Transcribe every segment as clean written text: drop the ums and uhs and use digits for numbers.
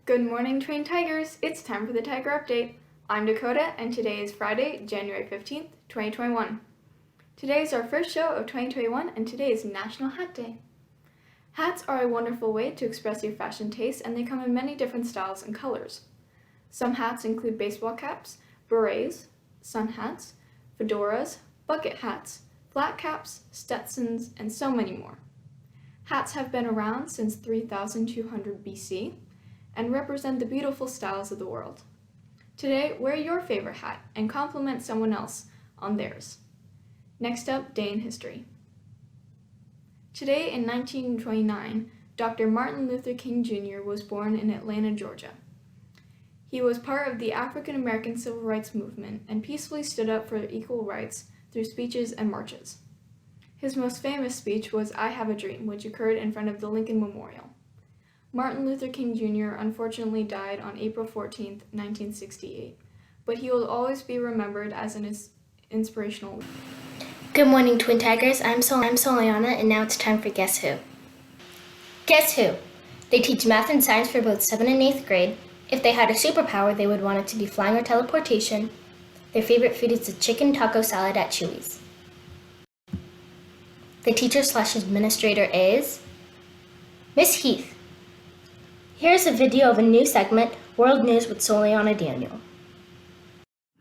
Good morning, trained tigers. It's time for the Tiger Update. I'm Dakota, and today is Friday, January 15th, 2021. Today is our first show of 2021, and today is National Hat Day. Hats are a wonderful way to express your fashion taste, and they come in many different styles and colors. Some hats include baseball caps, berets, sun hats, fedoras, bucket hats, flat caps, Stetsons, and so many more. Hats have been around since 3200 BC and represent the beautiful styles of the world. Today, wear your favorite hat and compliment someone else on theirs. Next up, Day in History. Today in 1929, Dr. Martin Luther King Jr. was born in Atlanta, Georgia. He was part of the African American Civil Rights Movement and peacefully stood up for equal rights through speeches and marches. His most famous speech was "I Have a Dream," which occurred in front of the Lincoln Memorial. Martin Luther King Jr. unfortunately died on April 14, 1968, but he will always be remembered as an inspirational leader. Good morning, Twin Tigers. I'm Soliana, and now it's time for Guess Who. Guess Who? They teach math and science for both 7th and 8th grade. If they had a superpower, they would want it to be flying or teleportation. Their favorite food is the chicken taco salad at Chuy's. The teacher/administrator is Miss Heath. Here's a video of a new segment, World News with Soliana Daniel.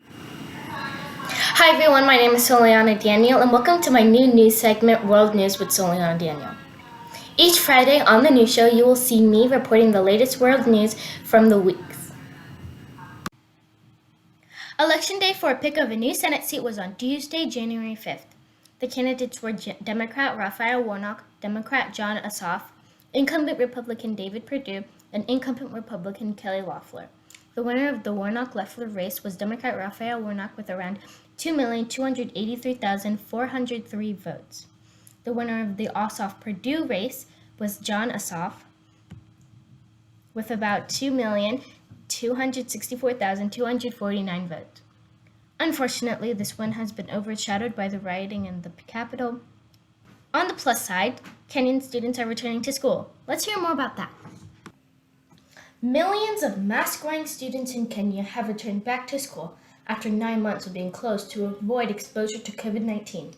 Hi everyone, my name is Soliana Daniel, and welcome to my new news segment, World News with Soliana Daniel. Each Friday on the news show, you will see me reporting the latest world news from the weeks. Election day for a pick of a new Senate seat was on Tuesday, January 5th. The candidates were Democrat Raphael Warnock, Democrat Jon Ossoff, incumbent Republican David Perdue, and incumbent Republican Kelly Loeffler. The winner of the Warnock-Loeffler race was Democrat Raphael Warnock with around 2,283,403 votes. The winner of the Ossoff-Perdue race was Jon Ossoff with about 2,264,249 votes. Unfortunately, this win has been overshadowed by the rioting in the Capitol. On the plus side, Kenyan students are returning to school. Let's hear more about that. Millions of mask-wearing students in Kenya have returned back to school after 9 months of being closed to avoid exposure to COVID-19.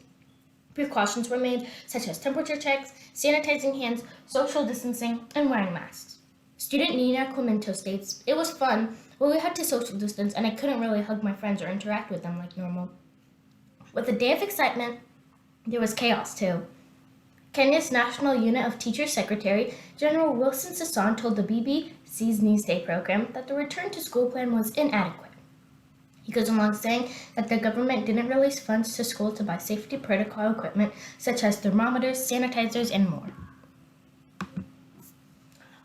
Precautions were made, such as temperature checks, sanitizing hands, social distancing, and wearing masks. Student Nina Clemento states, "It was fun, but we had to social distance and I couldn't really hug my friends or interact with them like normal." With a day of excitement, there was chaos too. Kenya's National Unit of Teachers Secretary, General Wilson Sasson, told the BBC's Newsday program that the return to school plan was inadequate. He goes along saying that the government didn't release funds to school to buy safety protocol equipment such as thermometers, sanitizers, and more.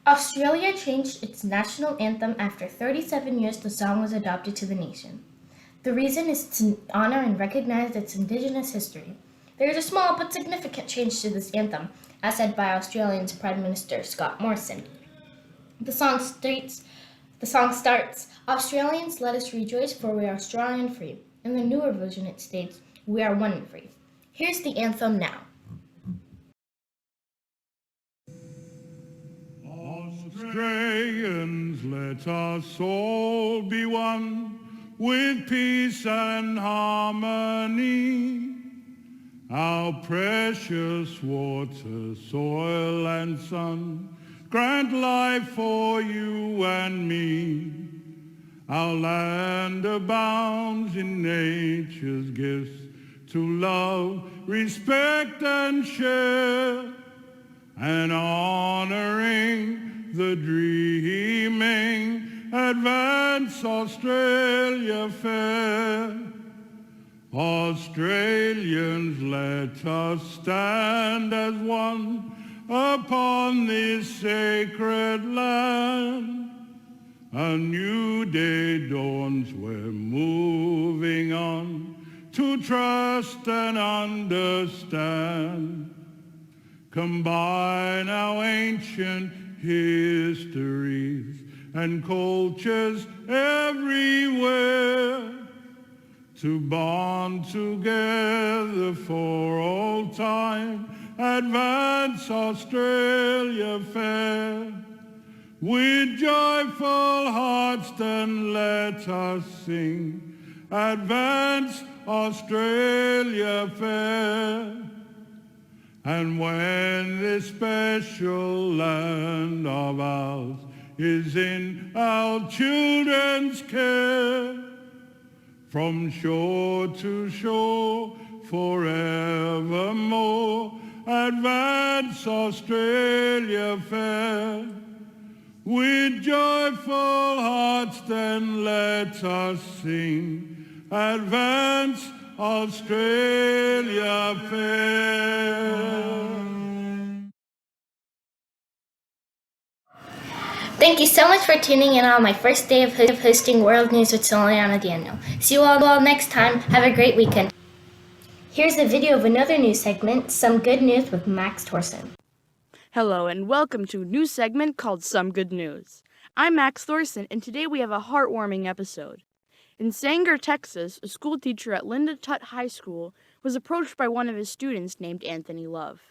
Australia changed its national anthem after 37 years the song was adopted to the nation. The reason is to honor and recognize its Indigenous history. There is a small but significant change to this anthem, as said by Australia's Prime Minister Scott Morrison. The song starts, "Australians, let us rejoice, for we are strong and free." In the newer version, it states, "We are one and free." Here's the anthem now. Australians, let us all be one, with peace and harmony. Our precious water, soil, and sun grant life for you and me. Our land abounds in nature's gifts to love, respect, and share, and honoring the dreaming advance Australia fair. Australians, let us stand as one upon this sacred land. A new day dawns, we're moving on to trust and understand. Combine our ancient histories and cultures everywhere to bond together for all time, advance Australia fair. With joyful hearts then let us sing, advance Australia fair. And when this special land of ours is in our children's care, from shore to shore forevermore, advance Australia fair. With joyful hearts then let us sing, advance Australia fair. Thank you so much for tuning in on my first day of hosting World News with Soliana Daniel. See you all next time. Have a great weekend. Here's a video of another news segment, Some Good News with Max Thorson. Hello and welcome to a new segment called Some Good News. I'm Max Thorson and today we have a heartwarming episode. In Sanger, Texas, a school teacher at Linda Tutt High School was approached by one of his students named Anthony Love.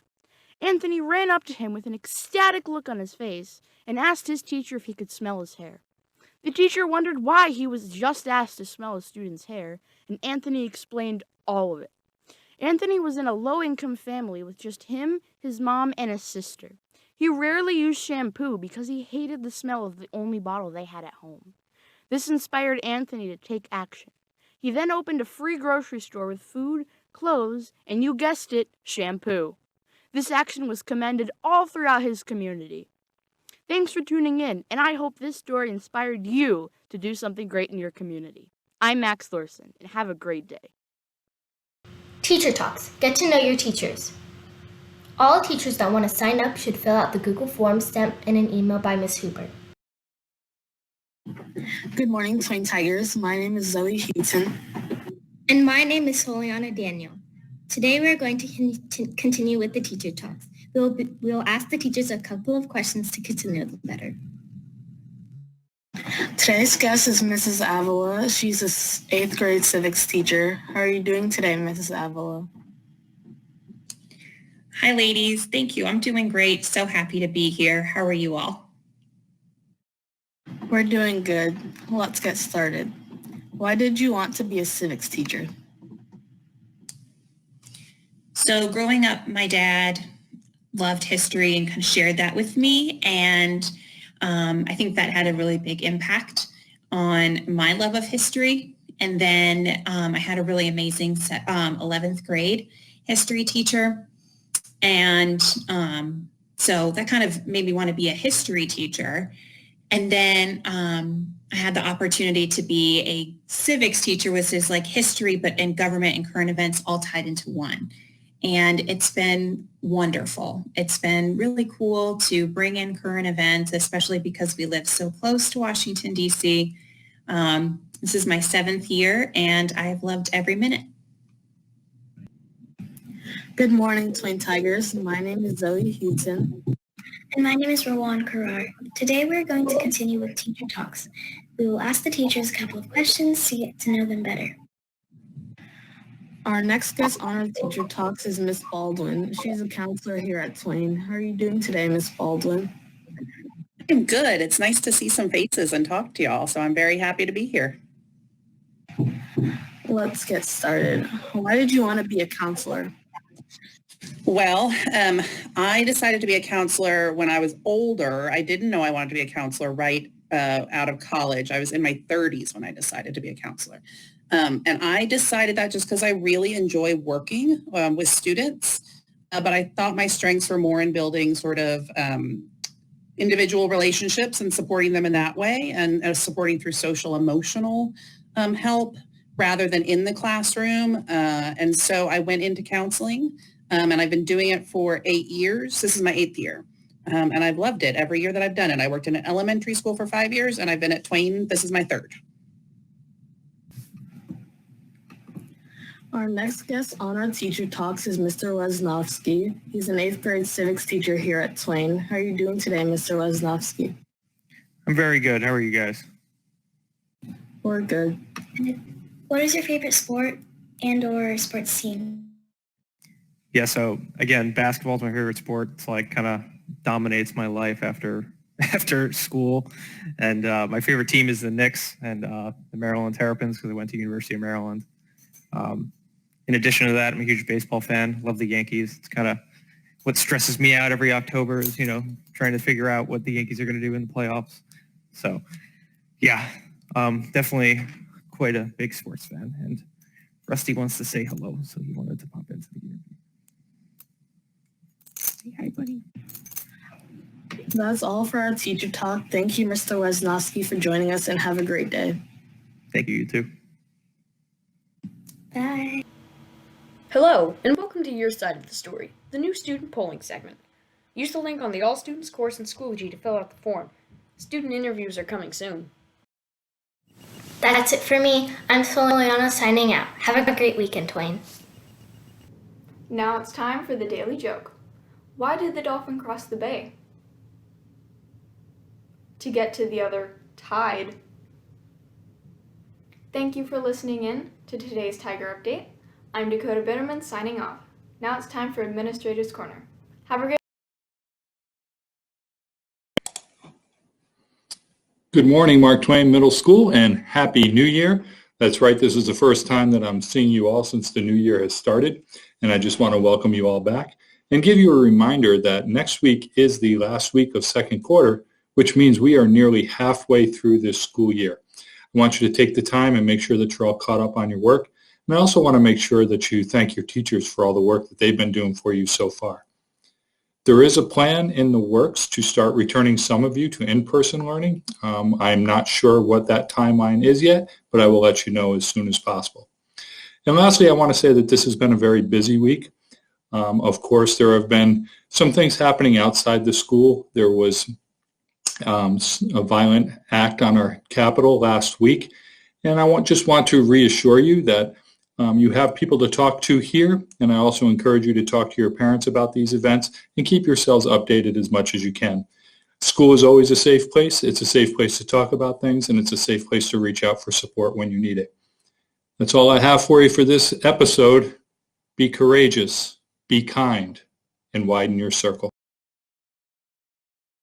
Anthony ran up to him with an ecstatic look on his face and asked his teacher if he could smell his hair. The teacher wondered why he was just asked to smell a student's hair, and Anthony explained all of it. Anthony was in a low-income family with just him, his mom, and his sister. He rarely used shampoo because he hated the smell of the only bottle they had at home. This inspired Anthony to take action. He then opened a free grocery store with food, clothes, and you guessed it, shampoo. This action was commended all throughout his community. Thanks for tuning in, and I hope this story inspired you to do something great in your community. I'm Max Thorson, and have a great day. Teacher Talks. Get to know your teachers. All teachers that want to sign up should fill out the Google form sent in an email by Ms. Hubert. Good morning, Twin Tigers. My name is Zoe Houghton. And my name is Soliana Daniel. Today we are going to continue with the Teacher Talks. We'll ask the teachers a couple of questions to get to know them better. Today's guest is Mrs. Avila. She's an 8th grade civics teacher. How are you doing today, Mrs. Avila? Hi, ladies. Thank you. I'm doing great. So happy to be here. How are you all? We're doing good. Let's get started. Why did you want to be a civics teacher? So growing up, my dad loved history and kind of shared that with me. And I think that had a really big impact on my love of history. And then I had a really amazing 11th grade history teacher. And so that kind of made me want to be a history teacher. And then I had the opportunity to be a civics teacher, which is like history, but in government and current events all tied into one. And it's been wonderful. It's been really cool to bring in current events, especially because we live so close to Washington, D.C. This is my 7th year, and I've loved every minute. Good morning, Twin Tigers. My name is Zoe Houghton. And my name is Rowan Karar. Today we're going to continue with Teacher Talks. We will ask the teachers a couple of questions to get to know them better. Our next guest on our Teacher Talks is Miss Baldwin. She's a counselor here at Twain. How are you doing today, Miss Baldwin? I'm good. It's nice to see some faces and talk to y'all, so I'm very happy to be here. Let's get started. Why did you want to be a counselor? Well, I decided to be a counselor when I was older. I didn't know I wanted to be a counselor right out of college. I was in my 30s when I decided to be a counselor. And I decided that just because I really enjoy working with students, but I thought my strengths were more in building sort of individual relationships and supporting them in that way, and supporting through social emotional help rather than in the classroom. And so I went into counseling, and I've been doing it for 8 years. This is my 8th year. And I've loved it every year that I've done it. I worked in an elementary school for 5 years, and I've been at Twain. This is my 3rd. Our next guest on our Teacher Talks is Mr. Lesnowski. He's an 8th grade civics teacher here at Twain. How are you doing today, Mr. Lesnowski? I'm very good. How are you guys? We're good. What is your favorite sport and or sports team? Yeah, so again, basketball is my favorite sport. It's like kind of dominates my life after after school. And my favorite team is the Knicks and the Maryland Terrapins because I went to University of Maryland. In addition to that, I'm a huge baseball fan. Love the Yankees. It's kind of what stresses me out every October is, trying to figure out what the Yankees are going to do in the playoffs. So, yeah, definitely quite a big sports fan. And Rusty wants to say hello, so he wanted to pop into the interview. Say hi, buddy. That's all for our teacher talk. Thank you, Mr. Wesnowski, for joining us, and have a great day. Thank you, you too. Bye. Hello, and welcome to Your Side of the Story, the new student polling segment. Use the link on the All Students course in Schoology to fill out the form. Student interviews are coming soon. That's it for me. I'm Soliana signing out. Have a great weekend, Twain. Now it's time for the Daily Joke. Why did the dolphin cross the bay? To get to the other tide. Thank you for listening in to today's Tiger Update. I'm Dakota Bitterman signing off. Now it's time for Administrator's Corner. Have a great Good morning, Mark Twain Middle School, and Happy New Year. That's right, this is the first time that I'm seeing you all since the new year has started, and I just want to welcome you all back and give you a reminder that next week is the last week of second quarter, which means we are nearly halfway through this school year. I want you to take the time and make sure that you're all caught up on your work, and I also want to make sure that you thank your teachers for all the work that they've been doing for you so far. There is a plan in the works to start returning some of you to in-person learning. I'm not sure what that timeline is yet, but I will let you know as soon as possible. And lastly, I want to say that this has been a very busy week. Of course, there have been some things happening outside the school. There was a violent act on our Capitol last week, and I just want to reassure you that you have people to talk to here, and I also encourage you to talk to your parents about these events and keep yourselves updated as much as you can. School is always a safe place. It's a safe place to talk about things, and it's a safe place to reach out for support when you need it. That's all I have for you for this episode. Be courageous, be kind, and widen your circle.